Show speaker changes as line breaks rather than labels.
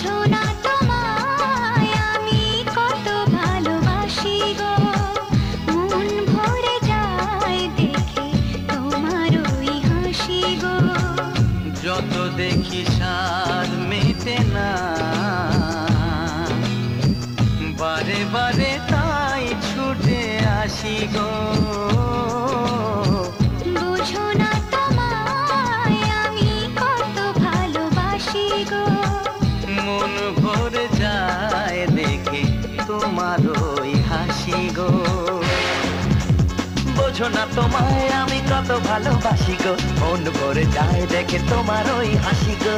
বুঝো না তোমায় আমি কত ভালোবাসি গো, মন ভরে যায় দেখে তোমার ওই হাসি গো।
যত দেখি স্বাদ মেটে না, বারে বারে তাই ছুটে আসি গো।
বুঝো না তোমায় আমি কত ভালোবাসি গো,
মন ভরে যায় দেখে তোমার ওই হাসি গো। বোঝো না তোমায় আমি কত ভালোবাসি গো, মন ভরে যায় দেখে তোমার ওই হাসি গো।